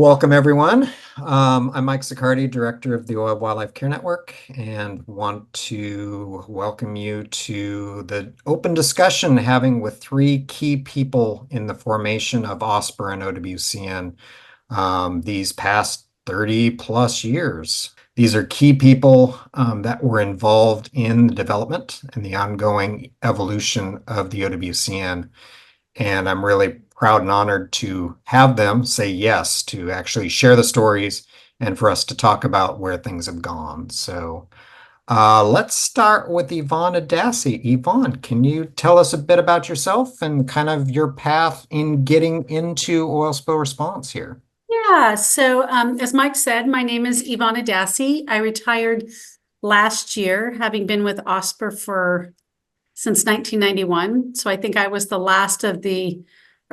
welcome everyone. I'm Mike Ziccardi, Director of the Oil Wildlife Care Network, and want to welcome you to the open discussion having with three key people in the formation of OSPR and OWCN these past 30 plus years. These are key people that were involved in the development and the ongoing evolution of the OWCN. And I'm really proud and honored to have them say yes to actually share the stories and for us to talk about where things have gone. So let's start with Yvonne Addassi. Yvonne, can you tell us a bit about yourself and kind of your path in getting into oil spill response here? Yeah, so as Mike said, my name is Yvonne Addassi. I retired last year, having been with OSPR since 1991. So I think I was the last of the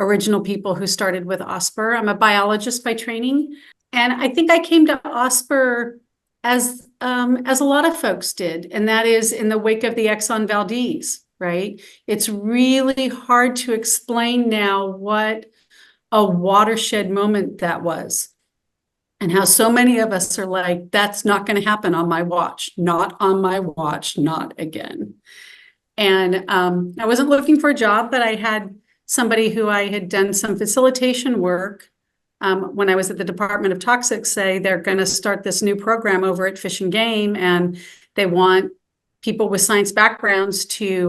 original people who started with OSPR. I'm a biologist by training, and I think I came to OSPR as a lot of folks did, and that is in the wake of the Exxon Valdez, right? It's really hard to explain now what a watershed moment that was, and how so many of us are like, that's not going to happen on my watch, not on my watch, not again. And I wasn't looking for a job, but I had somebody who I had done some facilitation work when I was at the Department of Toxics say they're going to start this new program over at Fish and Game, and they want people with science backgrounds to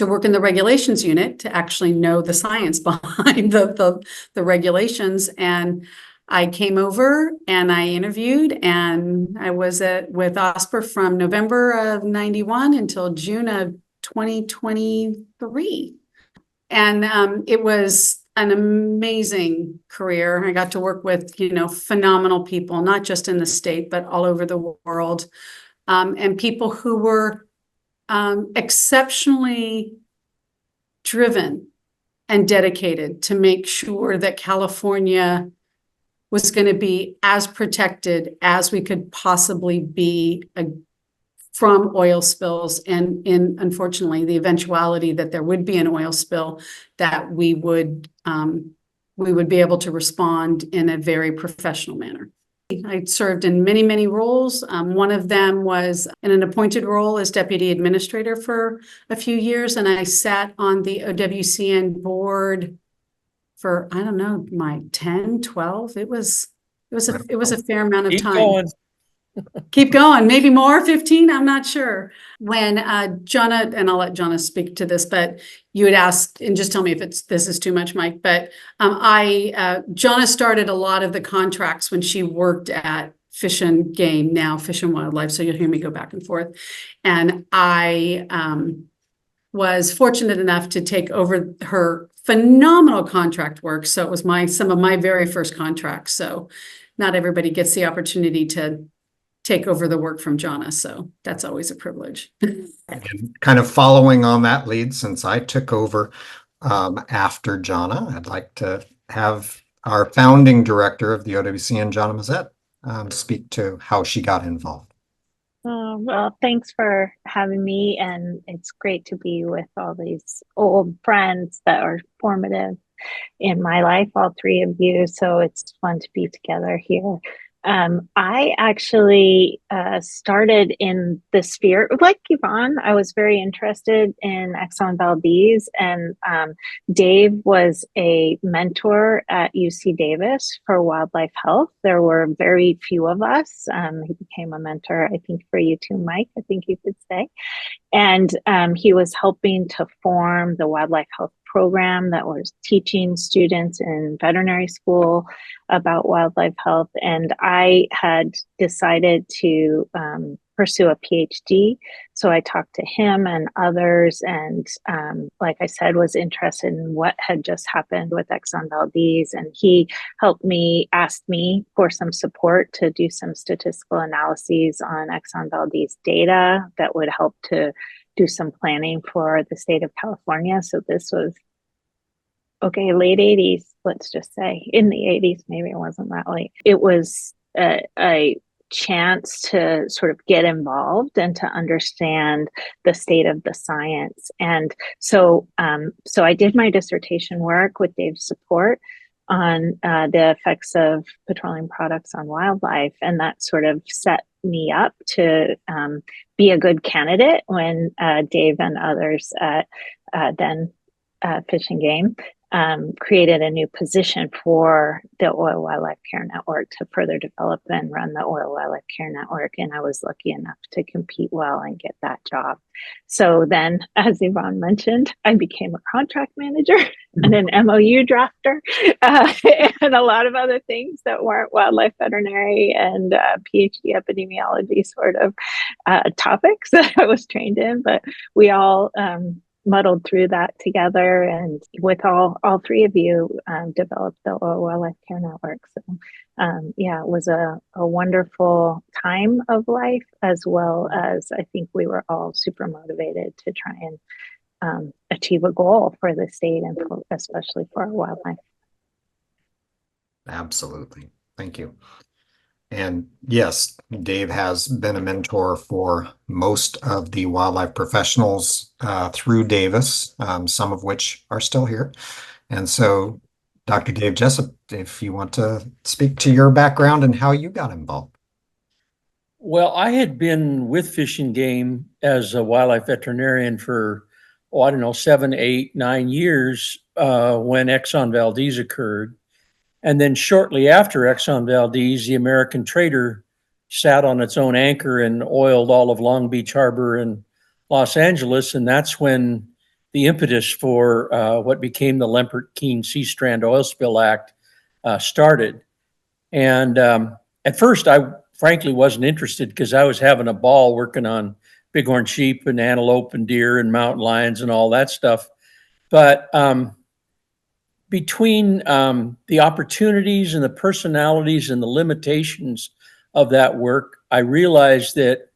work in the regulations unit to actually know the science behind the regulations. And I came over and I interviewed, and I was with OSPR from November of 91 until June of 2023. And it was an amazing career. I got to work with, phenomenal people, not just in the state, but all over the world. And people who were exceptionally driven and dedicated to make sure that California was going to be as protected as we could possibly be from oil spills, and in, unfortunately, the eventuality that there would be an oil spill, that we would be able to respond in a very professional manner. I served in many, many roles. One of them was in an appointed role as deputy administrator for a few years, and I sat on the OWCN board for, I don't know, my 10, 12. It was a fair amount of Keep time. going. Keep going, maybe more, 15, I'm not sure. When Jonna, and I'll let Jonna speak to this, but you had asked, and just tell me if this is too much, Mike, but Jonna started a lot of the contracts when she worked at Fish and Game, now Fish and Wildlife, so you'll hear me go back and forth. And I was fortunate enough to take over her phenomenal contract work. So it was some of my very first contracts. So not everybody gets the opportunity to take over the work from Jonna. So that's always a privilege. And kind of following on that lead, since I took over after Jonna, I'd like to have our founding director of the OWCN, Jonna Mazet, speak to how she got involved. Well, thanks for having me, and it's great to be with all these old friends that are formative in my life, all three of you. So it's fun to be together here. I actually started in the sphere, like Yvonne. I was very interested in Exxon Valdez, and Dave was a mentor at UC Davis for wildlife health. There were very few of us. He became a mentor, I think, for you too, Mike, I think you could say. And he was helping to form the wildlife health program that was teaching students in veterinary school about wildlife health. And I had decided to pursue a PhD. So I talked to him and others, and like I said, was interested in what had just happened with Exxon Valdez. And he helped me, asked me for some support to do some statistical analyses on Exxon Valdez data that would help to do some planning for the state of California. So this was, late 80s, let's just say. In the 80s, maybe it wasn't that late. It was a chance to sort of get involved and to understand the state of the science. And so I did my dissertation work with Dave's support. on the effects of petroleum products on wildlife. And that sort of set me up to be a good candidate when Dave and others at then Fish and Game created a new position for the Oil Wildlife Care Network to further develop and run the Oil Wildlife Care Network. And I was lucky enough to compete well and get that job. So then, as Yvonne mentioned, I became a contract manager and an MOU drafter and a lot of other things that weren't wildlife veterinary and PhD epidemiology sort of topics that I was trained in. But we all muddled through that together, and with all three of you developed the Oil Wildlife Care Network. So yeah, it was a wonderful time of life, as well as I think we were all super motivated to try and achieve a goal for the state and especially for our wildlife. Absolutely. Thank you. And yes, Dave has been a mentor for most of the wildlife professionals through Davis, some of which are still here. And so, Dr. Dave Jessup, if you want to speak to your background and how you got involved. Well, I had been with Fish and Game as a wildlife veterinarian for, I don't know, 7, 8, 9 years when Exxon Valdez occurred. And then shortly after Exxon Valdez, the American trader sat on its own anchor and oiled all of Long Beach Harbor and Los Angeles. And that's when the impetus for what became the Lempert-Keene Sea Strand Oil Spill Act started. And at first, I frankly wasn't interested because I was having a ball working on bighorn sheep and antelope and deer and mountain lions and all that stuff. But between the opportunities and the personalities and the limitations of that work, I realized that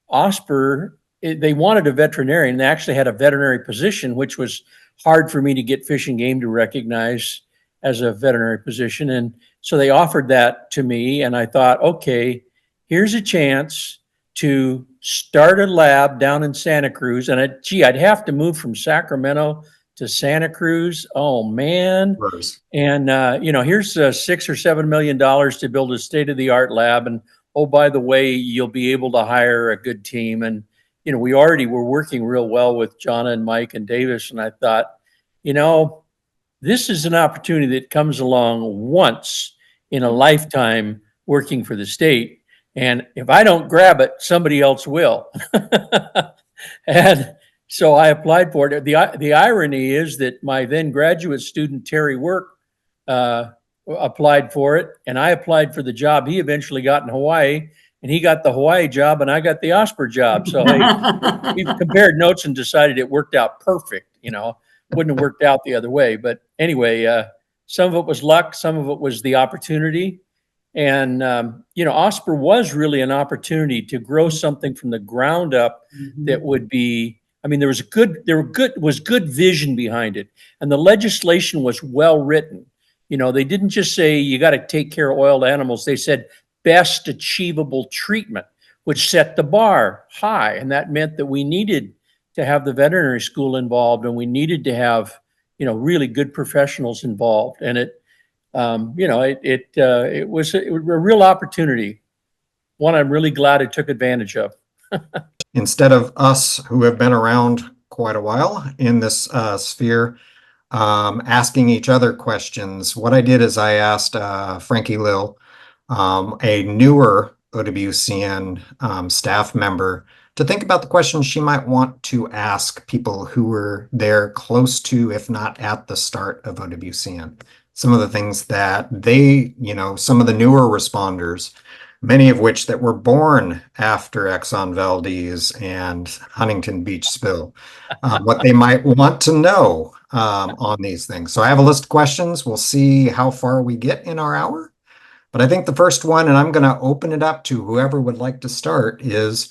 OSPR, they wanted a veterinarian. They actually had a veterinary position, which was hard for me to get Fish and Game to recognize as a veterinary position. And so they offered that to me, and I thought, okay, here's a chance to start a lab down in Santa Cruz. And I'd have to move from Sacramento to Santa Cruz. Oh man. Rose. And here's $6 or $7 million to build a state-of-the-art lab. And oh, by the way, you'll be able to hire a good team. And we already were working real well with Jonna and Mike and Davis. And I thought, this is an opportunity that comes along once in a lifetime working for the state. And if I don't grab it, somebody else will. And so I applied for it. The irony is that my then graduate student, Terry Work, applied for it, and I applied for the job he eventually got in Hawaii, and he got the Hawaii job, and I got the OSPR job. So we've compared notes and decided it worked out perfect. Wouldn't have worked out the other way. But anyway, some of it was luck, some of it was the opportunity. And, OSPR was really an opportunity to grow something from the ground up that would be, there was good vision behind it. And the legislation was well written. They didn't just say you got to take care of oiled animals. They said best achievable treatment, which set the bar high. And that meant that we needed to have the veterinary school involved, and we needed to have, really good professionals involved. And it was a real opportunity, one I'm really glad I took advantage of. Instead of us who have been around quite a while in this sphere, asking each other questions, what I did is I asked Frankie Lill, a newer OWCN staff member, to think about the questions she might want to ask people who were there close to, if not at the start of OWCN. Some of the things that some of the newer responders, many of which that were born after Exxon Valdez and Huntington Beach spill, what they might want to know on these things. So I have a list of questions. We'll see how far we get in our hour. But I think the first one, and I'm going to open it up to whoever would like to start, is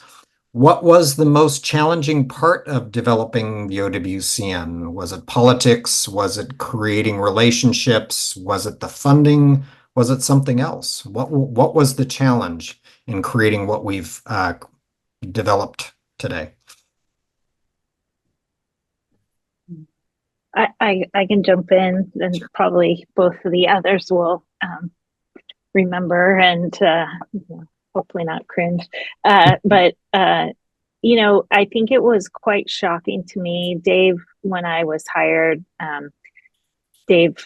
what was the most challenging part of developing the OWCN? Was it politics? Was it creating relationships? Was it the funding? Was it something else? What was the challenge in creating what we've developed today? I can jump in, and probably both of the others will remember and hopefully not cringe. But I think it was quite shocking to me, Dave, when I was hired. Dave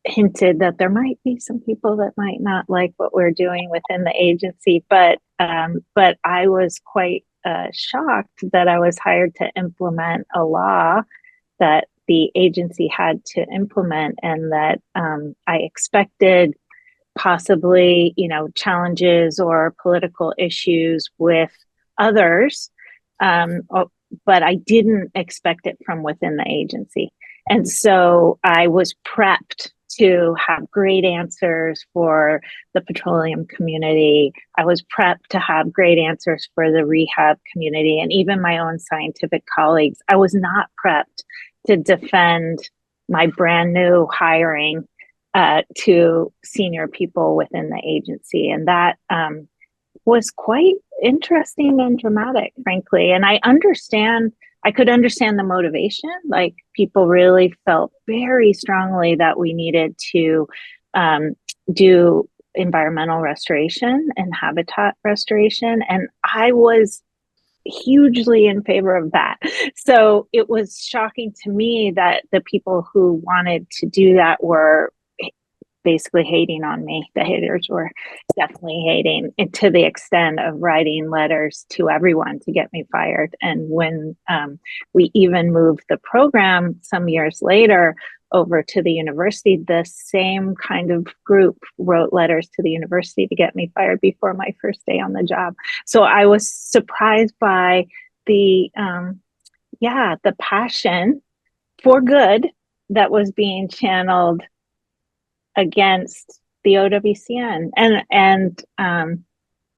hinted that there might be some people that might not like what we're doing within the agency, but I was quite shocked that I was hired to implement a law that the agency had to implement, and that I expected possibly, challenges or political issues with others, but I didn't expect it from within the agency. And so I was prepped to have great answers for the petroleum community. I was prepped to have great answers for the rehab community and even my own scientific colleagues. I was not prepped to defend my brand new hiring to senior people within the agency. And that was quite interesting and dramatic, frankly. And I could understand the motivation. Like, people really felt very strongly that we needed to do environmental restoration and habitat restoration. And I was hugely in favor of that. So it was shocking to me that the people who wanted to do that were basically hating on me. The haters were definitely hating, and to the extent of writing letters to everyone to get me fired. And when we even moved the program some years later over to the university, the same kind of group wrote letters to the university to get me fired before my first day on the job. So I was surprised by the passion for good that was being channeled against the OWCN.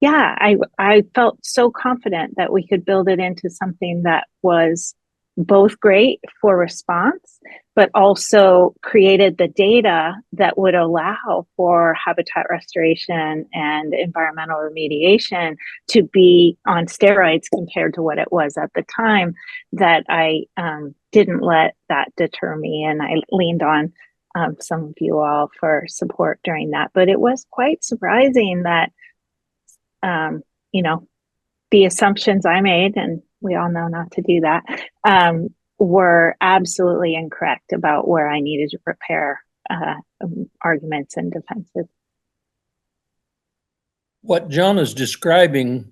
I felt so confident that we could build it into something that was both great for response, but also created the data that would allow for habitat restoration and environmental remediation to be on steroids compared to what it was at the time. That I didn't let that deter me, and I leaned on some of you all for support during that. But it was quite surprising that, the assumptions I made, and we all know not to do that, were absolutely incorrect about where I needed to prepare arguments and defenses. What John is describing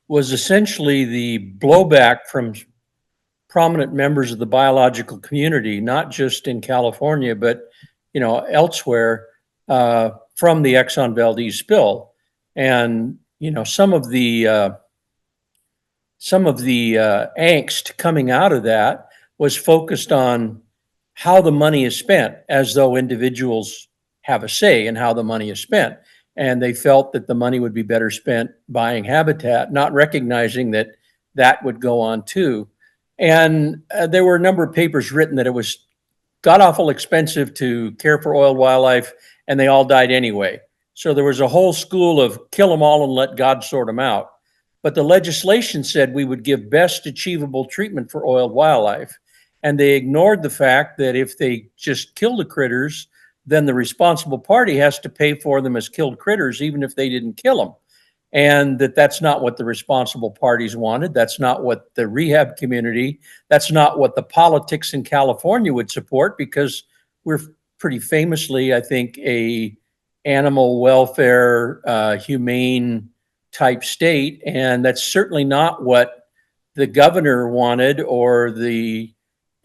was essentially the blowback from prominent members of the biological community, not just in California, but elsewhere, from the Exxon Valdez spill. And some of the angst coming out of that was focused on how the money is spent, as though individuals have a say in how the money is spent. And they felt that the money would be better spent buying habitat, not recognizing that that would go on too. And there were a number of papers written that it was god awful expensive to care for oiled wildlife, and they all died anyway. So there was a whole school of kill them all and let God sort them out. But the legislation said we would give best achievable treatment for oiled wildlife. And they ignored the fact that if they just kill the critters, then the responsible party has to pay for them as killed critters, even if they didn't kill them. And that's not what the responsible parties wanted. That's not what the rehab community, that's not what the politics in California would support, because we're pretty famously, I think, a animal welfare, humane type state. And that's certainly not what the governor wanted, or the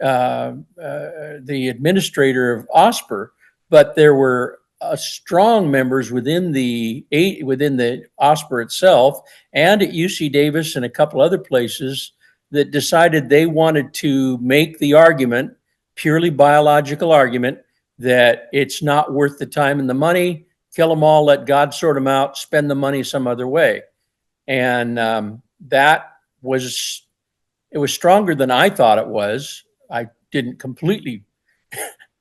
administrator of OSPR. But there were strong members within the OSPR itself, and at UC Davis and a couple other places, that decided they wanted to make the argument, purely biological argument, that it's not worth the time and the money. Kill them all, let God sort them out, spend the money some other way. And it was stronger than I thought it was. I didn't completely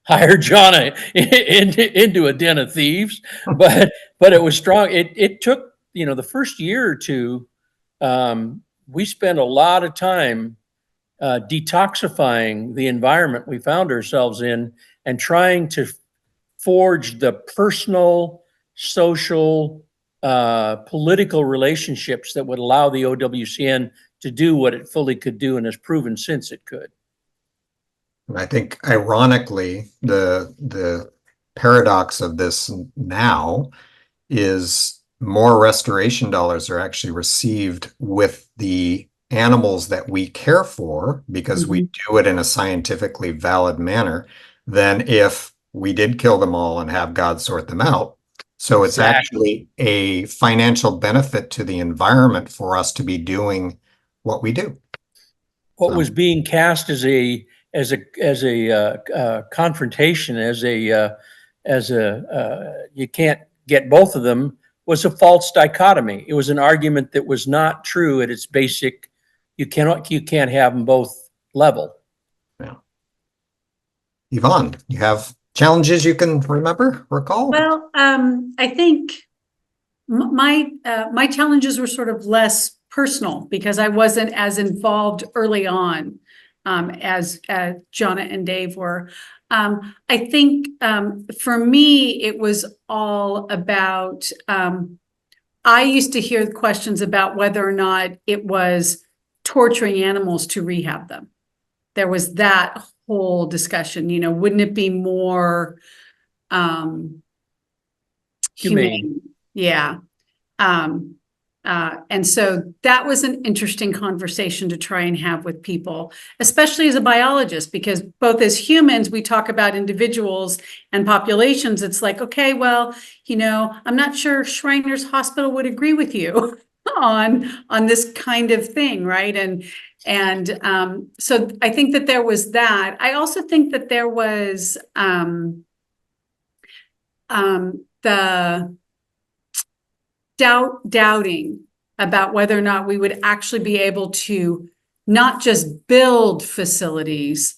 hire Jonna into a den of thieves, but it was strong. It took, the first year or two, we spent a lot of time detoxifying the environment we found ourselves in and trying to forge the personal, social, political relationships that would allow the OWCN to do what it fully could do and has proven since it could. And I think ironically, the paradox of this now is more restoration dollars are actually received with the animals that we care for because we do it in a scientifically valid manner than if we did kill them all and have God sort them out. So it's actually a financial benefit to the environment for us to be doing what we do. What was being cast as a confrontation, you can't get both of them, was a false dichotomy. It was an argument that was not true at its basic. You can't have them both level. Yeah. Yvonne, you have challenges you can recall? Well, I think my challenges were sort of less personal because I wasn't as involved early on as Jonna and Dave were. I think for me, it was all about, I used to hear questions about whether or not it was torturing animals to rehab them. There was that whole discussion, wouldn't it be more humane? Yeah. And so that was an interesting conversation to try and have with people, especially as a biologist, because both as humans, we talk about individuals and populations. It's like, okay, well, I'm not sure Shriners Hospital would agree with you on this kind of thing, right? And so I think that there was that. I also think that there was the doubting about whether or not we would actually be able to not just build facilities,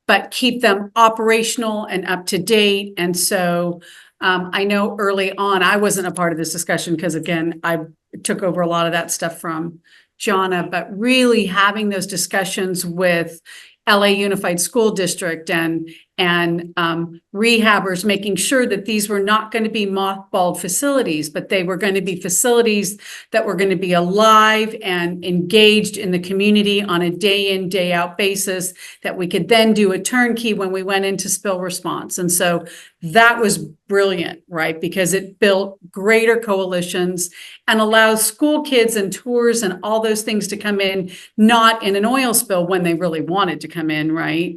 but keep them operational and up to date. And so I know early on, I wasn't a part of this discussion because, again, I took over a lot of that stuff from Jonna, but really having those discussions with LA Unified School District and rehabbers, making sure that these were not going to be mothballed facilities, but they were going to be facilities that were going to be alive and engaged in the community on a day in, day out basis, that we could then do a turnkey when we went into spill response. And so that was brilliant, right? Because it built greater coalitions and allows school kids and tours and all those things to come in, not in an oil spill when they really wanted to come in, right?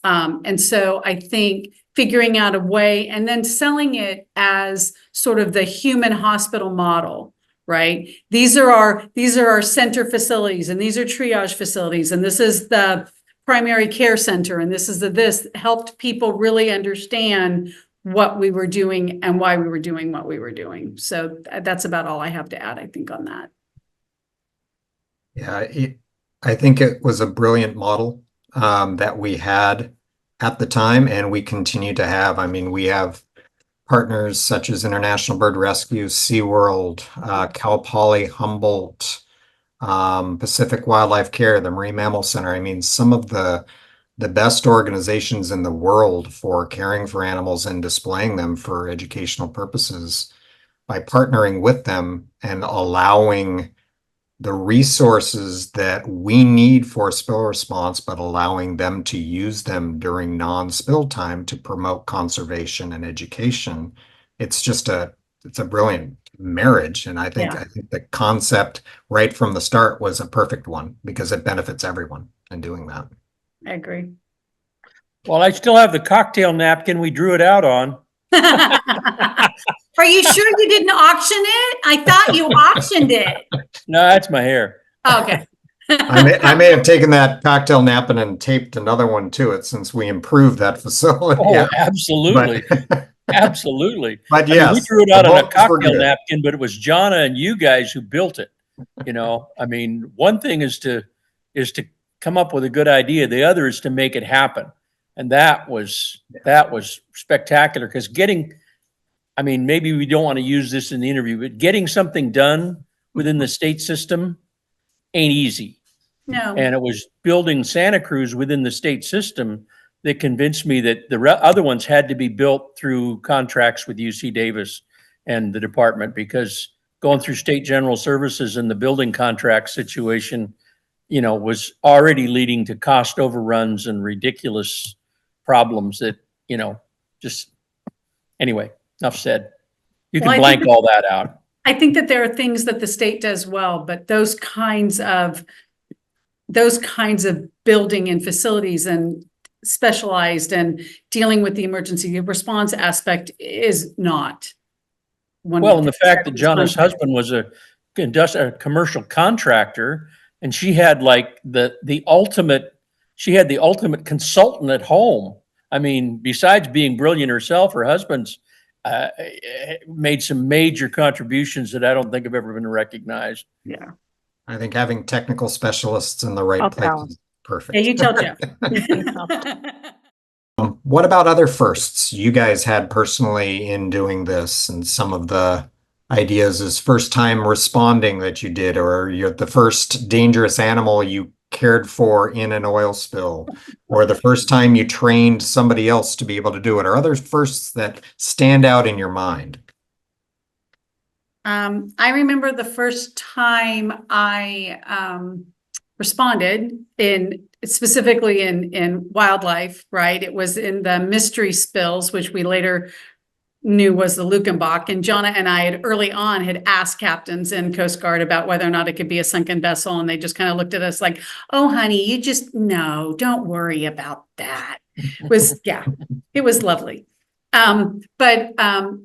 And so I think figuring out a way and then selling it as sort of the human hospital model, right? These are our center facilities, and these are triage facilities, and this is the primary care center, and this is this helped people really understand what we were doing and why we were doing what we were doing. So that's about all I have to add, I think, on that. Yeah, I think it was a brilliant model that we had at the time, and we continue to have. I mean, we have partners such as International Bird Rescue, SeaWorld, Cal Poly, Humboldt, Pacific Wildlife Care, the Marine Mammal Center. I mean, some of the best organizations in the world for caring for animals and displaying them for educational purposes. By partnering with them and allowing the resources that we need for spill response, but allowing them to use them during non-spill time to promote conservation and education. It's a brilliant marriage. And I think the concept right from the start was a perfect one because it benefits everyone in doing that. I agree. Well, I still have the cocktail napkin we drew it out on. Are you sure you didn't auction it? I thought you auctioned it. No, that's my hair. Okay. I may have taken that cocktail napkin and taped another one to it since we improved that facility. Oh, yeah. Absolutely. Absolutely. But yes, we drew it out on a cocktail napkin, but it was Jonna and you guys who built it. I mean, one thing is to come up with a good idea. The other is to make it happen. And that was spectacular because maybe we don't want to use this in the interview, but getting something done within the state system ain't easy. No. And it was building Santa Cruz within the state system that convinced me that the other ones had to be built through contracts with UC Davis and the department, because going through state general services and the building contract situation, was already leading to cost overruns and ridiculous problems that, just, anyway, enough said. You Well, can I blank think all that out. I think that there are things that the state does well, but those kinds of building and facilities and specialized and dealing with the emergency response aspect is not one. Well, and the fact that Jonna's husband was a commercial contractor, and she had like the ultimate consultant at home. I mean, besides being brilliant herself, her husband's made some major contributions that I don't think have ever been recognized. Yeah. I think having technical specialists in the right I'll place tell is perfect. Yeah, you tell Jeff. What about other firsts you guys had personally in doing this, and some of the ideas is first time responding that you did, or you're the first dangerous animal you cared for in an oil spill, or the first time you trained somebody else to be able to do it, or other firsts that stand out in your mind? I remember the first time I responded specifically in wildlife, right? It was in the mystery spills, which we later knew was the Lukenbach. And Jonna and I had early on had asked captains in Coast Guard about whether or not it could be a sunken vessel. And they just kind of looked at us like, oh, honey, no, don't worry about that. It was lovely. But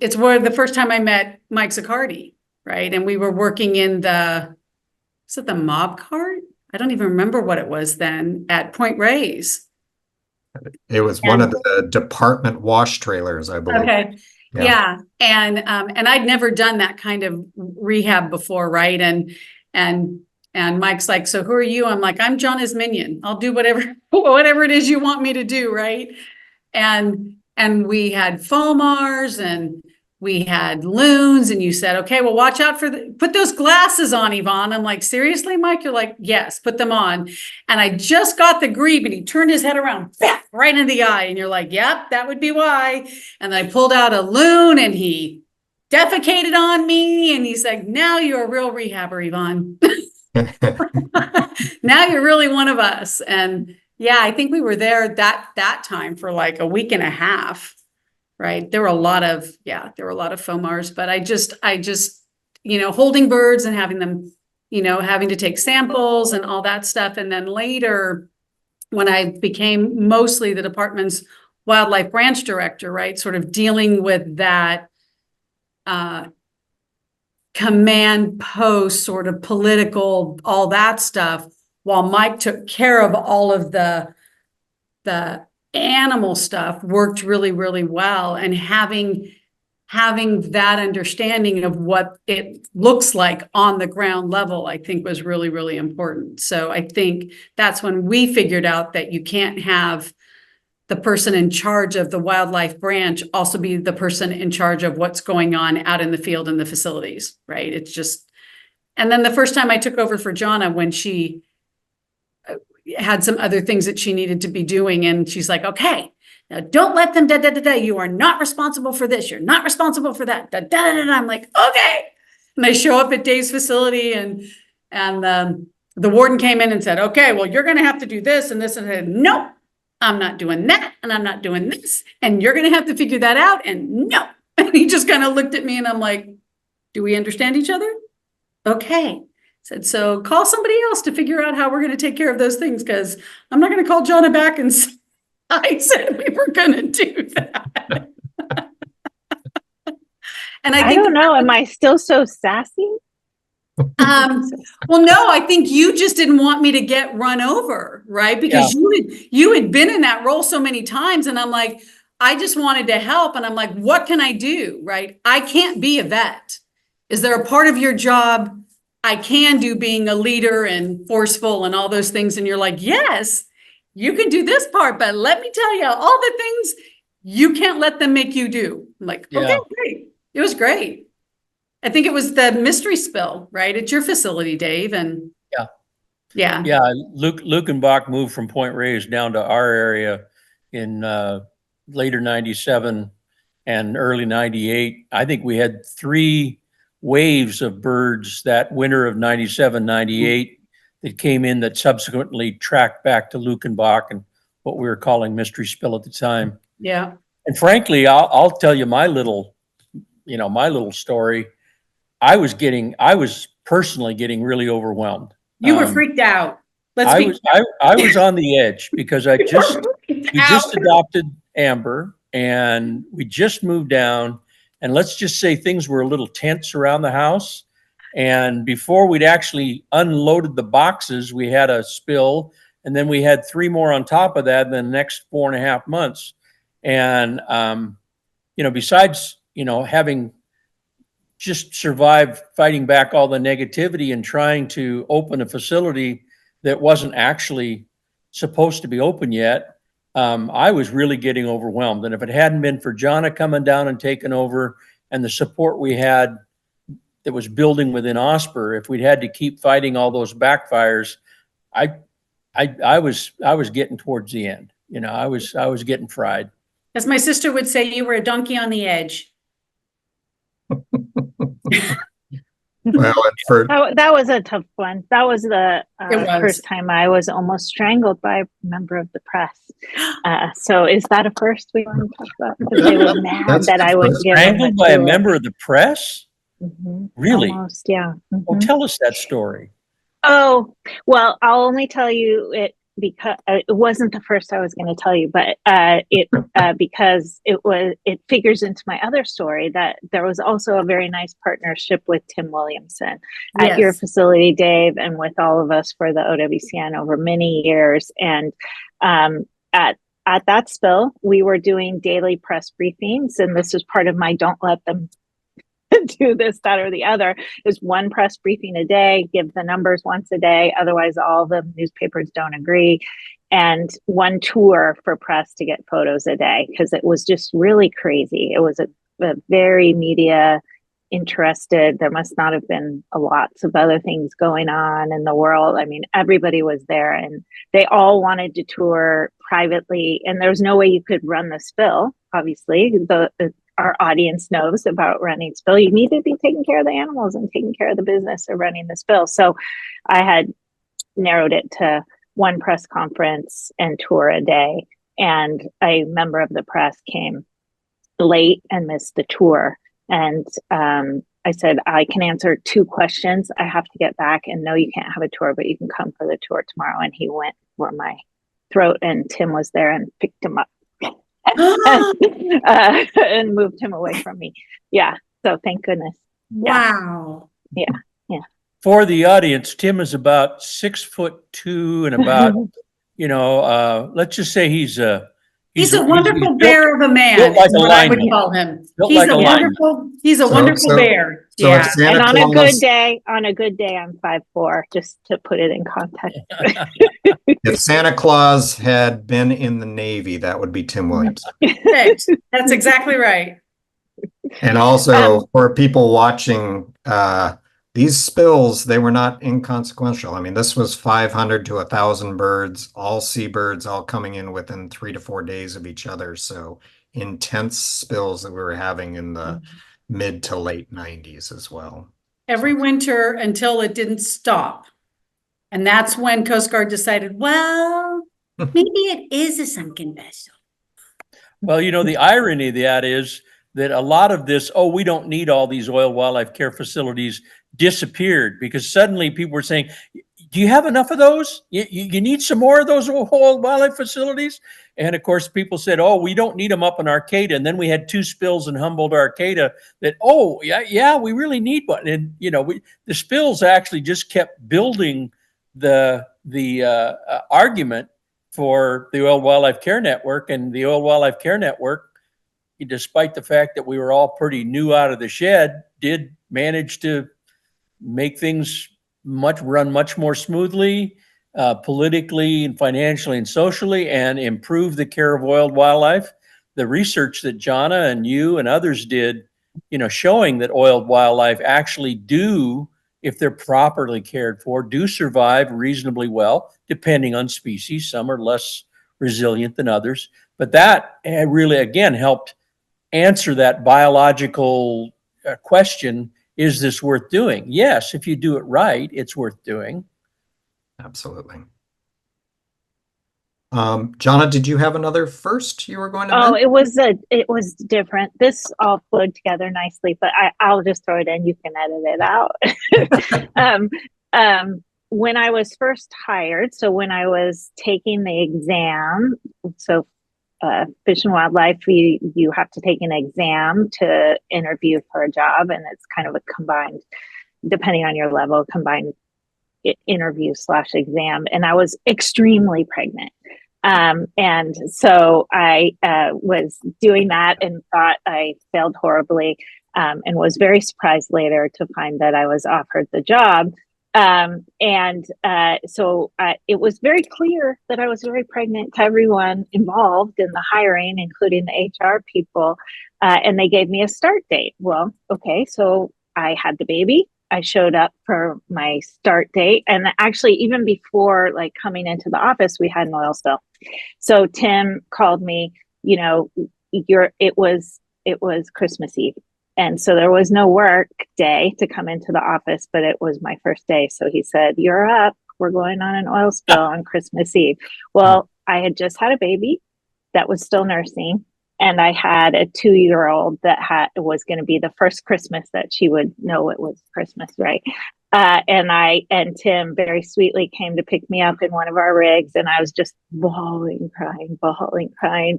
it's where the first time I met Mike Ziccardi, right? And we were working in was it the mob cart? I don't even remember what it was then, at Point Reyes. It was one of the department wash trailers, I believe. Okay. Yeah. And I'd never done that kind of rehab before, right? And Mike's like, so who are you? I'm like, I'm Jonna's minion. I'll do whatever it is you want me to do, right? And we had FOMARs and we had loons, and you said, okay, well, watch out put those glasses on, Yvonne. I'm like, seriously, Mike? You're like, yes, put them on. And I just got the grebe, and he turned his head around, right in the eye. And you're like, yep, that would be why. And I pulled out a loon, and he defecated on me. And he's like, now you're a real rehabber, Yvonne. Now you're really one of us. And yeah, I think we were there that time for like a week and a half. Right. There were a lot of FOMARs, but I just, holding birds and having them, having to take samples and all that stuff. And then later, when I became mostly the department's wildlife branch director, right, sort of dealing with that command post, sort of political, all that stuff, while Mike took care of all of the animal stuff, worked really, really well. And having that understanding of what it looks like on the ground level, I think was really, really important. So I think that's when we figured out that you can't have the person in charge of the wildlife branch also be the person in charge of what's going on out in the field and the facilities, right? It's just, and then the first time I took over for Jonna, when she had some other things that she needed to be doing. And she's like, okay, now don't let them, you are not responsible for this. You're not responsible for that. I'm like, okay. And I show up at Dave's facility, and the warden came in and said, okay, well, you're going to have to do this and this. And I said, no, I'm not doing that. And I'm not doing this. And you're going to have to figure that out. And no. And he just kind of looked at me, and I'm like, do we understand each other? Okay. Said, so call somebody else to figure out how we're going to take care of those things, because I'm not going to call Jonna back and say, I said we were going to do that. And I think, don't know. Am I still so sassy? well, no, I think you just didn't want me to get run over, right? Because you had been in that role so many times, and I'm like, I just wanted to help. And I'm like, what can I do, right? I can't be a vet. Is there a part of your job I can do, being a leader and forceful and all those things? And you're like, yes, you can do this part, but let me tell you, all the things you can't let them make you do. I'm like, okay, great. It was great. I think it was the mystery spill, right? At your facility, Dave. And Yeah. Yeah, Lukenbach moved from Point Reyes down to our area in later 97 and early 98. I think we had 3 waves of birds that winter of 97, 98 that came in that subsequently tracked back to Lukenbach and what we were calling Mystery Spill at the time. Yeah. And frankly, I'll tell you my little story. I was personally getting really overwhelmed. You were freaked out. I was on the edge because we just Out. adopted Amber and we just moved down, and let's just say things were a little tense around the house. And before we'd actually unloaded the boxes, we had a spill, and then we had 3 more on top of that in the next 4.5 months. And besides having just survived fighting back all the negativity and trying to open a facility that wasn't actually supposed to be open yet, I was really getting overwhelmed. And if it hadn't been for Jonna coming down and taking over and the support we had that was building within Osper, if we'd had to keep fighting all those backfires, I was getting towards the end. I was getting fried. As my sister would say, you were a donkey on the edge. Well, That was a tough one. That was the It was. first time I was almost strangled by a member of the press. So is that a first we want to talk about? Because they were mad That's that I would give them Strangled by a tour. member of the press? Mhm. Really? Almost, yeah. Well, Mhm. tell us that story. Oh, well, I'll only tell you it because it wasn't the first I was going to tell you, but because it figures into my other story that there was also a very nice partnership with Tim Williamson at your Yes. facility, Dave, and with all of us for the OWCN over many years. And at that spill, we were doing daily press briefings, and this is part of my don't let them do this, that, or the other. Is one press briefing a day, give the numbers once a day. Otherwise, all the newspapers don't agree. And one tour for press to get photos a day, because it was just really crazy. It was a very media interested. There must not have been lots of other things going on in the world. I mean, everybody was there and they all wanted to tour privately. And there was no way you could run the spill. Obviously, our audience knows about running spill. You need to be taking care of the animals and taking care of the business of running the spill. So I had narrowed it to one press conference and tour a day. And a member of the press came late and missed the tour. And I said, I can answer 2 questions. I have to get back, and no, you can't have a tour, but you can come for the tour tomorrow. And he went for my throat, and Tim was there and picked him up. And moved him away from me. Yeah. So thank goodness. Wow. Yeah. For the audience, Tim is about 6'2" and about, let's just say he's a wonderful bear of a man. built like is a what I would lineman. call him. Built He's like a a lineman. wonderful bear. So Yeah. if Santa And on Claus, a good day, I'm 5'4", just to put it in context. if Santa Claus had been in the Navy, that would be Tim Williams. Perfect. That's exactly right. And also for people watching, these spills, they were not inconsequential. I mean, this was 500 to 1,000 birds, all seabirds, all coming in within 3 to 4 days of each other. So intense spills that we were having in the mid to late 90s as well. Every winter until it didn't stop. And that's when Coast Guard decided, well, maybe it is a sunken vessel. Well, the irony of that is that a lot of this, we don't need all these oil wildlife care facilities, disappeared because suddenly people were saying, do you have enough of those? You need some more of those oil wildlife facilities? And of course, people said, we don't need them up in Arcata. And then we had 2 spills in Humboldt, Arcata that, we really need one. And, the spills actually just kept building the argument for the Oil Wildlife Care Network. And the Oil Wildlife Care Network, despite the fact that we were all pretty new out of the shed, did manage to make things run much more smoothly, politically and financially and socially, and improve the care of oiled wildlife. The research that Jonna and you and others did, showing that oiled wildlife actually do if they're properly cared for, do survive reasonably well, depending on species. Some are less resilient than others. But that really, again, helped answer that biological question, is this worth doing? Yes, if you do it right, it's worth doing. Absolutely. Jonna, did you have another first you were going to Oh, mention? it was different. This all flowed together nicely, but I'll just throw it in. You can edit it out. When I was first hired, so when I was taking the exam, so Fish and Wildlife, you have to take an exam to interview for a job, and it's kind of a combined, depending on your level, combined interview slash exam. And I was extremely pregnant. And so I was doing that and thought I failed horribly, and was very surprised later to find that I was offered the job. So it was very clear that I was very pregnant to everyone involved in the hiring, including the HR people. And they gave me a start date. Well, okay, so I had the baby. I showed up for my start date. And actually, even before like coming into the office, we had an oil spill. So Tim called me, it was Christmas Eve. And so there was no work day to come into the office, but it was my first day. So he said, "You're up. We're going on an oil spill on Christmas Eve." Well, I had just had a baby that was still nursing. And I had a 2-year-old that was going to be the first Christmas that she would know it was Christmas, right? And Tim very sweetly came to pick me up in one of our rigs, and I was just bawling, crying,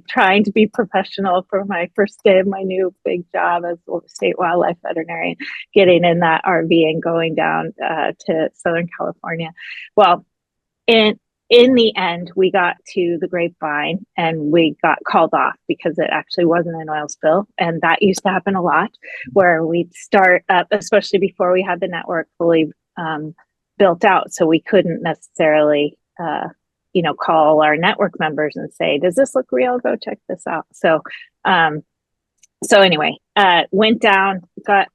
trying to be professional for my first day of my new big job as a state wildlife veterinarian, getting in that RV and going down to Southern California. Well, in the end, we got to the Grapevine and we got called off because it actually wasn't an oil spill. And that used to happen a lot, where we'd start up, especially before we had the network fully built out. So we couldn't necessarily, call our network members and say, "Does this look real? Go check this out." So anyway, went down, got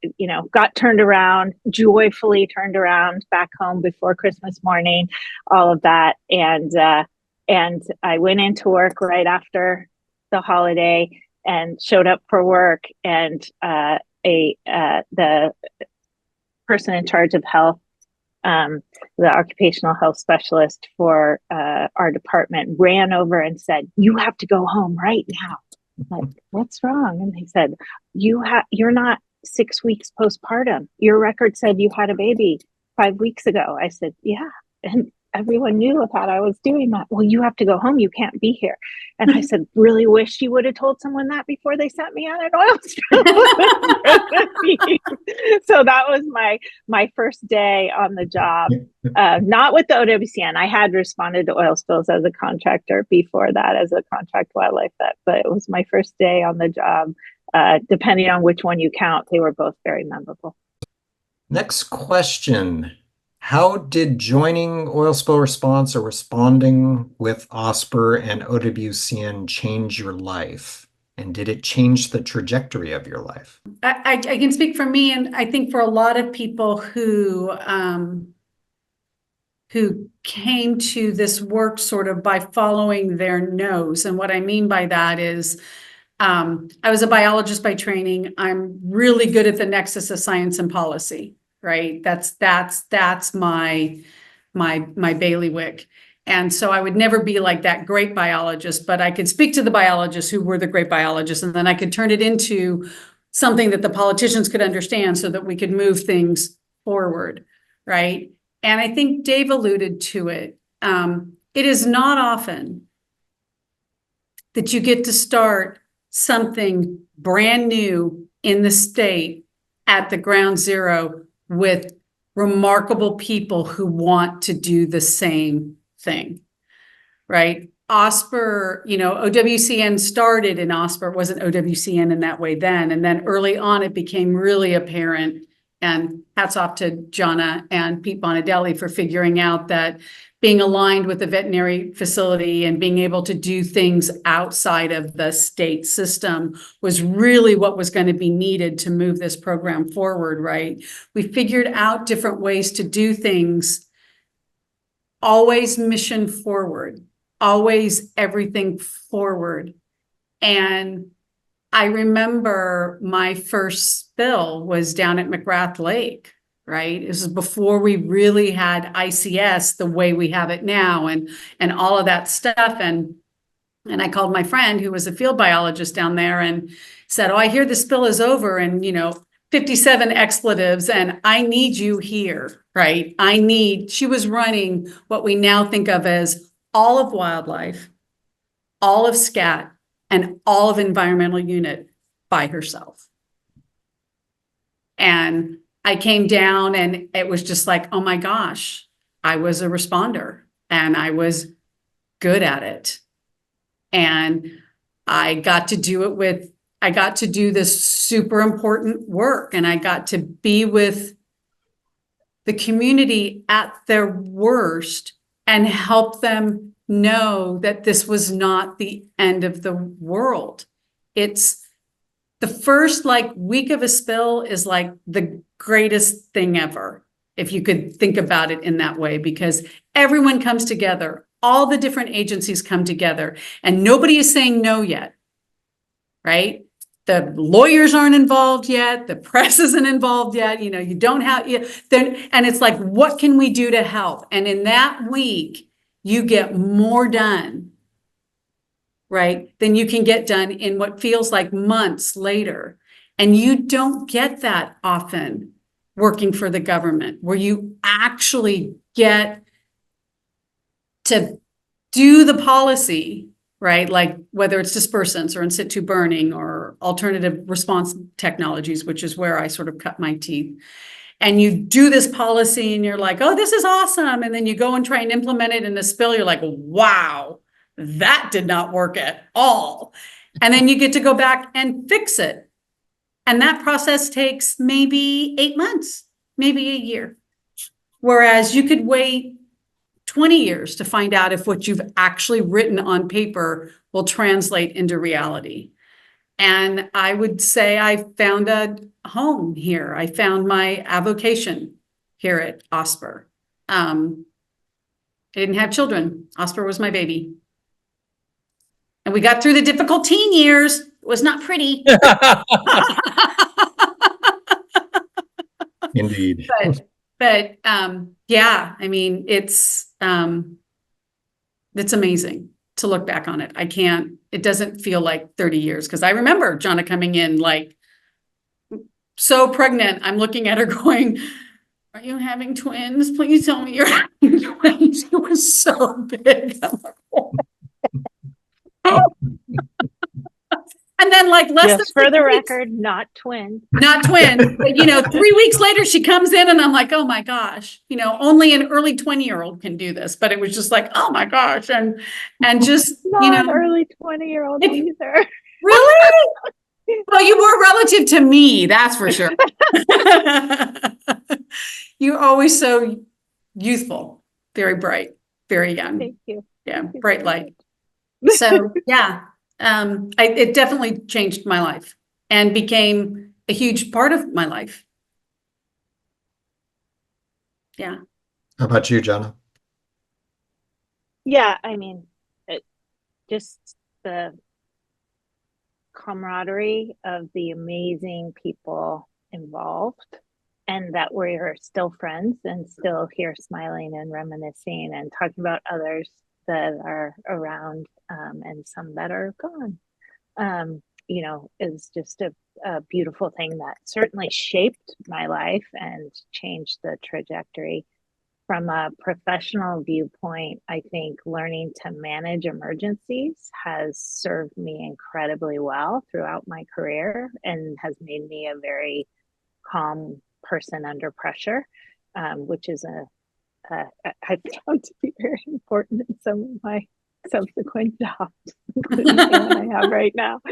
turned around, joyfully turned around back home before Christmas morning, all of that. And I went into work right after the holiday and showed up for work. And the person in charge of health, the occupational health specialist for our department, ran over and said, "You have to go home right now." Like, "What's wrong?" And they said, "You're not 6 weeks postpartum. Your record said you had a baby 5 weeks ago." I said, "Yeah." And everyone knew that I was doing that. "Well, you have to go home. You can't be here." And I said, "Really wish you would have told someone that before they sent me on an oil spill." So that was my first day on the job. Not with the OWCN. I had responded to oil spills as a contractor before that, as a contract wildlife vet, but it was my first day on the job. Depending on which one you count, they were both very memorable. Next question. How did joining oil spill response or responding with OSPR and OWCN change your life? And did it change the trajectory of your life? I can speak for me, and I think for a lot of people who came to this work sort of by following their nose. And what I mean by that is, I was a biologist by training. I'm really good at the nexus of science and policy, right? That's my bailiwick. And so I would never be like that great biologist, but I could speak to the biologists who were the great biologists, and then I could turn it into something that the politicians could understand so that we could move things forward, right? And I think Dave alluded to it. It is not often that you get to start something brand new in the state at the ground zero with remarkable people who want to do the same thing, right? OSPR, OWCN started in OSPR. It wasn't OWCN in that way then. And then early on, it became really apparent And hats off to Jonna and Pete Bonadelli for figuring out that being aligned with the veterinary facility and being able to do things outside of the state system was really what was going to be needed to move this program forward, right? We figured out different ways to do things, always mission forward, always everything forward. And I remember my first spill was down at McGrath Lake, right? This is before we really had ICS the way we have it now and all of that stuff. And I called my friend who was a field biologist down there and said, oh, I hear the spill is over and, 57 expletives and I need you here, right? She was running what we now think of as all of wildlife, all of SCAT, and all of environmental unit by herself. And I came down and it was just like, oh my gosh, I was a responder and I was good at it. And I got to do this super important work and I got to be with the community at their worst and help them know that this was not the end of the world. It's the first week of a spill is like the greatest thing ever, if you could think about it in that way, because everyone comes together, all the different agencies come together, and nobody is saying no yet, right? The lawyers aren't involved yet, the press isn't involved yet, you don't have, and it's like, what can we do to help? And in that week, you get more done, right, than you can get done in what feels like months later. And you don't get that often working for the government, where you actually get to do the policy, right? Like whether it's dispersants or in situ burning or alternative response technologies, which is where I sort of cut my teeth. And you do this policy and you're like, oh, this is awesome. And then you go and try and implement it in a spill. You're like, wow, that did not work at all. And then you get to go back and fix it. And that process takes maybe 8 months, maybe a year. Whereas you could wait 20 years to find out if what you've actually written on paper will translate into reality. And I would say I found a home here. I found my avocation here at OSPR. I didn't have children. OSPR was my baby. And we got through the difficult teen years. It was not pretty. Indeed. But yeah, I mean, it's amazing to look back on it. It doesn't feel like 30 years, because I remember Jonna coming in like so pregnant. I'm looking at her going, are you having twins? Please tell me you're having twins. It was so big. I'm like, oh. And then just for the record, not twin. Not twin. But 3 weeks later she comes in and I'm like, oh my gosh, only an early 20-year-old can do this. But it was just like, oh my gosh. And just, not early 20-year-old either. Really? Well, you were relative to me, that's for sure. You're always so youthful, very bright, very young. Thank you. Yeah, Thank you bright very light. So yeah, it definitely changed my life and became a huge part of my life. Yeah. How about you, Jonna? Yeah, I mean, just the camaraderie of the amazing people involved, and that we're still friends and still here smiling and reminiscing and talking about others that are around, and some that are gone, is just a beautiful thing that certainly shaped my life and changed the trajectory. From a professional viewpoint, I think learning to manage emergencies has served me incredibly well throughout my career and has made me a very calm person under pressure, which is I found to be very important in some of my subsequent jobs, including the one I have right now.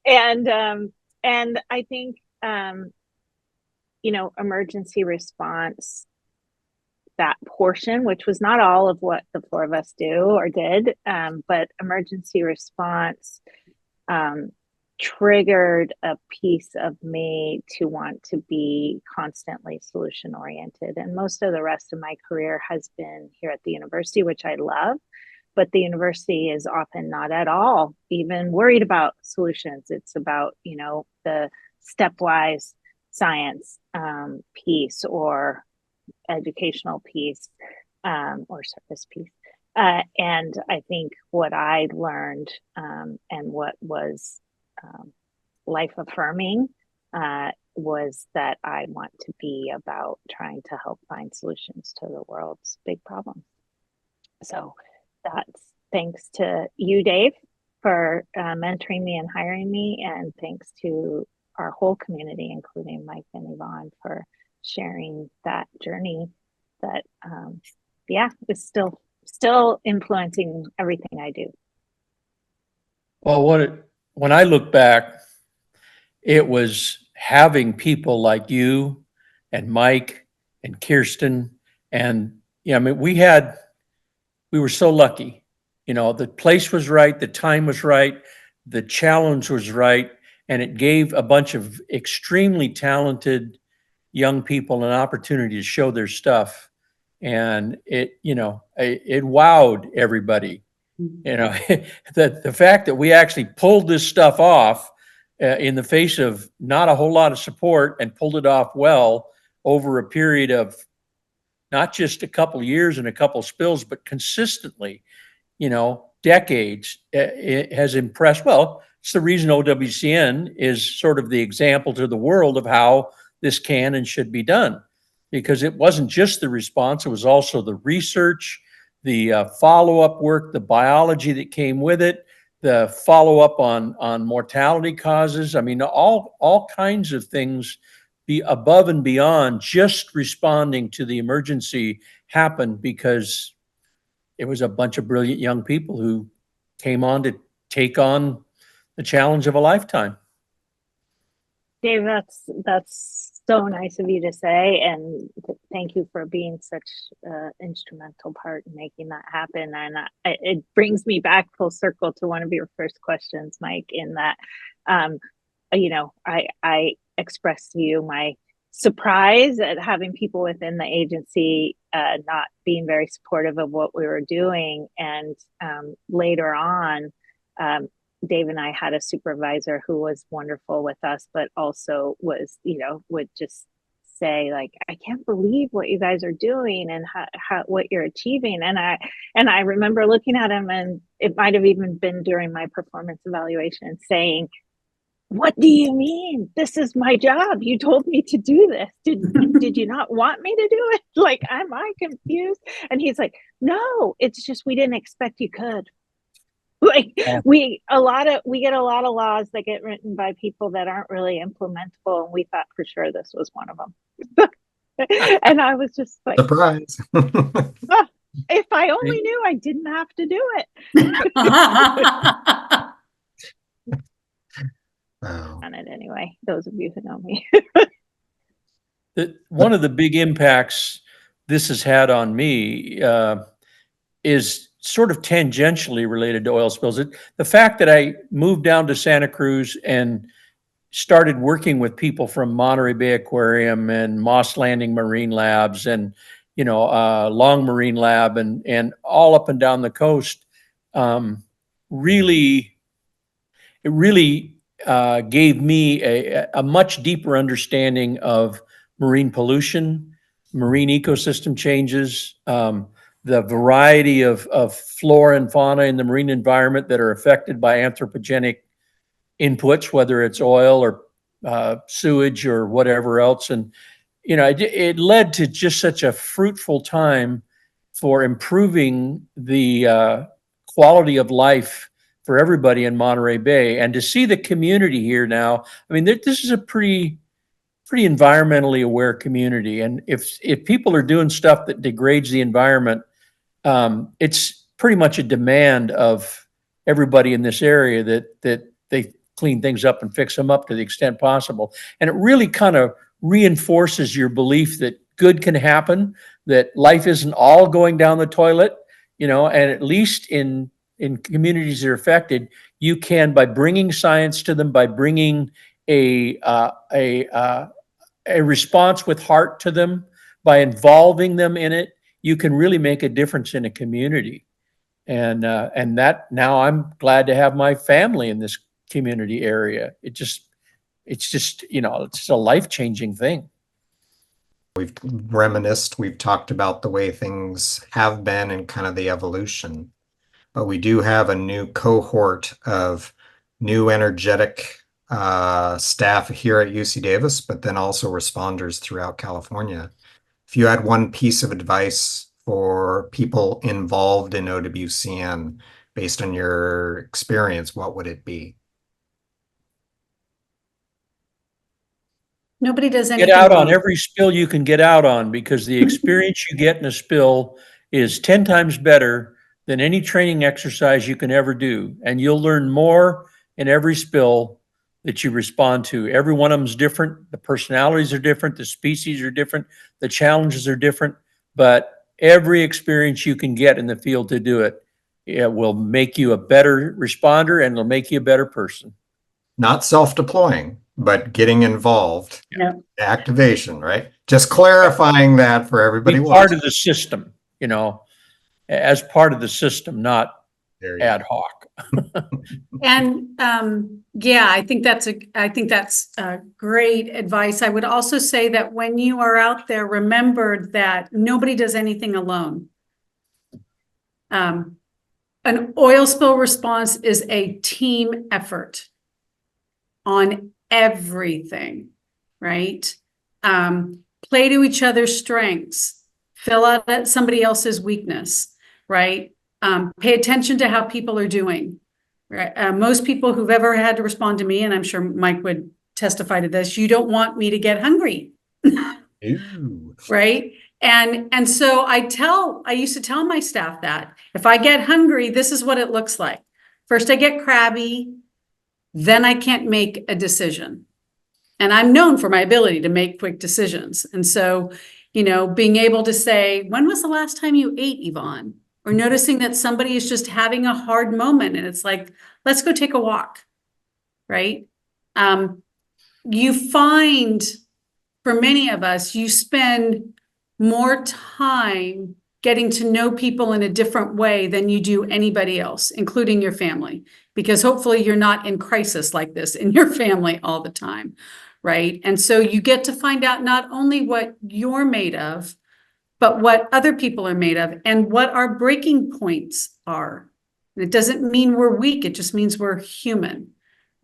And I think emergency response, that portion, which was not all of what the four of us do or did, but emergency response triggered a piece of me to want to be constantly solution oriented. And most of the rest of my career has been here at the university, which I love, but the university is often not at all even worried about solutions. It's about, the stepwise science piece or educational piece or service piece. And I think what I learned and what was life affirming was that I want to be about trying to help find solutions to the world's big problems. So that's thanks to you, Dave, for mentoring me and hiring me, and thanks to our whole community, including Mike and Yvonne, for sharing that journey that is still influencing everything I do. Well, when I look back, it was having people like you and Mike and Kirsten, and we were so lucky. The place was right, the time was right, the challenge was right, and it gave a bunch of extremely talented young people an opportunity to show their stuff. And it wowed everybody. The fact that we actually pulled this stuff off in the face of not a whole lot of support, and pulled it off well over a period of not just a couple years and a couple spills, but consistently, decades, it has impressed. Well, it's the reason OWCN is sort of the example to the world of how this can and should be done, because it wasn't just the response, it was also the research, the follow-up work, the biology that came with it, the follow-up on mortality causes. I mean, all kinds of things be above and beyond just responding to the emergency happened because it was a bunch of brilliant young people who came on to take on the challenge of a lifetime. Dave, that's so nice of you to say, and thank you for being such an instrumental part in making that happen. And it brings me back full circle to one of your first questions, Mike, in that, I expressed to you my surprise at having people within the agency not being very supportive of what we were doing. And later on, Dave and I had a supervisor who was wonderful with us, but also was, would just say, like, I can't believe what you guys are doing and how what you're achieving. And I remember looking at him, and it might have even been during my performance evaluation, saying, what do you mean? This is my job. You told me to do this. Did you not want me to do it? Like, am I confused? And he's like, no, it's just we didn't expect you could. Like, we get a lot of laws that get written by people that aren't really implementable, and we thought for sure this was one of them. And I was just like, surprise. oh, if I only knew I didn't have to do it. Oh. On it anyway, those of you who know me. One of the big impacts this has had on me is sort of tangentially related to oil spills. The fact that I moved down to Santa Cruz and started working with people from Monterey Bay Aquarium and Moss Landing Marine Labs and, Long Marine Lab and all up and down the coast, really gave me a much deeper understanding of marine pollution, marine ecosystem changes, the variety of flora and fauna in the marine environment that are affected by anthropogenic inputs, whether it's oil or sewage or whatever else. And, it led to just such a fruitful time for improving the quality of life for everybody in Monterey Bay. And to see the community here now, I mean, this is a pretty environmentally aware community. And if people are doing stuff that degrades the environment, it's pretty much a demand of everybody in this area that they clean things up and fix them up to the extent possible. And it really kind of reinforces your belief that good can happen, that life isn't all going down the toilet, and at least in communities that are affected, you can, by bringing science to them, by bringing a response with heart to them, by involving them in it, you can really make a difference in a community. And that, now I'm glad to have my family in this community area. It's just, it's a life-changing thing. We've reminisced, we've talked about the way things have been and kind of the evolution, but we do have a new cohort of new energetic staff here at UC Davis, but then also responders throughout California. If you had one piece of advice for people involved in OWCN based on your experience, what would it be? Nobody does Get anything out on wrong. every spill you can get out on, because the experience you get in a spill is 10 times better than any training exercise you can ever do. And you'll learn more in every spill that you respond to. Every one of them is different. The personalities are different. The species are different. The challenges are different. But every experience you can get in the field to do it, it will make you a better responder, and it'll make you a better person. Not self-deploying, but getting involved. Yeah. Activation, right? Just clarifying that for everybody. Be part of the system, as part of the system, not ad hoc. And yeah, I think that's great advice. I would also say that when you are out there, remember that nobody does anything alone. An oil spill response is a team effort on everything, right? Play to each other's strengths, fill out somebody else's weakness, right? Pay attention to how people are doing. Right? Most people who've ever had to respond to me, and I'm sure Mike would testify to this, you don't want me to get hungry. Right? And so I used to tell my staff that if I get hungry, this is what it looks like. First, I get crabby, then I can't make a decision. And I'm known for my ability to make quick decisions. And so, being able to say, when was the last time you ate, Yvonne? Or noticing that somebody is just having a hard moment and it's like, let's go take a walk, right? You find, for many of us, you spend more time getting to know people in a different way than you do anybody else, including your family, because hopefully you're not in crisis like this in your family all the time, right? And so you get to find out not only what you're made of, but what other people are made of and what our breaking points are. And it doesn't mean we're weak, it just means we're human,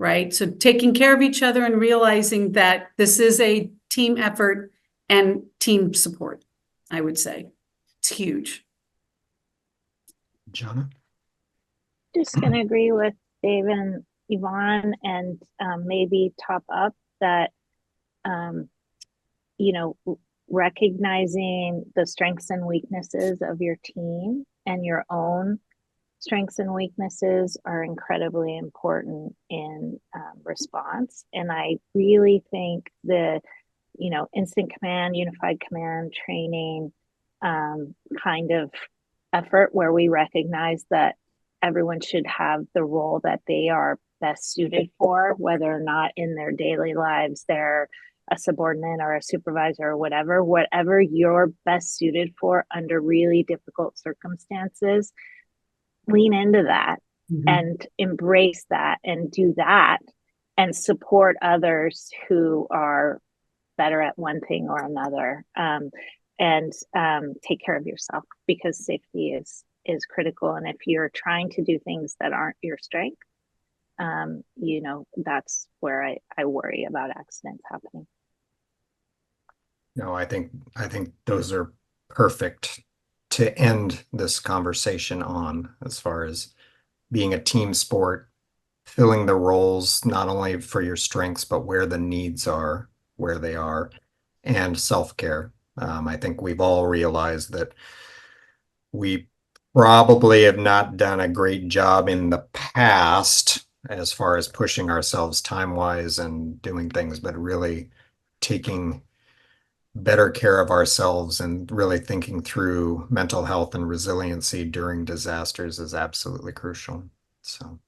right? So taking care of each other and realizing that this is a team effort and team support, I would say. It's huge. Jonna? Just going to agree with Dave and Yvonne, and maybe top up that, recognizing the strengths and weaknesses of your team and your own strengths and weaknesses are incredibly important in response. And I really think the, instant command, unified command training kind of effort where we recognize that everyone should have the role that they are best suited for, whether or not in their daily lives they're a subordinate or a supervisor or whatever you're best suited for under really difficult circumstances, lean into that and embrace that and do that and support others who are better at one thing or another, and take care of yourself, because safety is critical. And if you're trying to do things that aren't your strength, that's where I worry about accidents happening. No, I think those are perfect to end this conversation on, as far as being a team sport, filling the roles, not only for your strengths, but where the needs are, where they are, and self-care. I think we've all realized that we probably have not done a great job in the past as far as pushing ourselves time-wise and doing things, but really taking better care of ourselves and really thinking through mental health and resiliency during disasters is absolutely crucial. So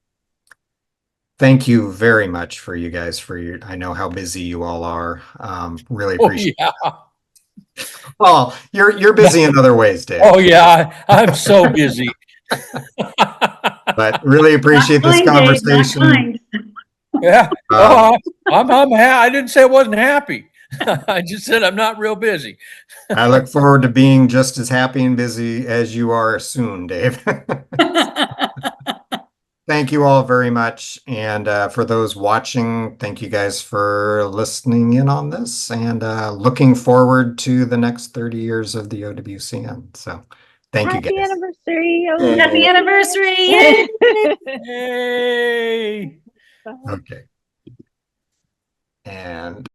thank you very much for you guys for your, I know how busy you all are. Really Oh, appreciate yeah. Well, you're busy in other ways, Dave. Oh, yeah. I'm so busy. But really appreciate this conversation. Yeah. Um, I didn't say I wasn't happy. I just said I'm not real busy. I look forward to being just as happy and busy as you are soon, Dave. Thank you all very much. And for those watching, thank you guys for listening in on this and looking forward to the next 30 years of the OWCN. So thank you Happy guys. anniversary. Happy anniversary. Hey. Okay. And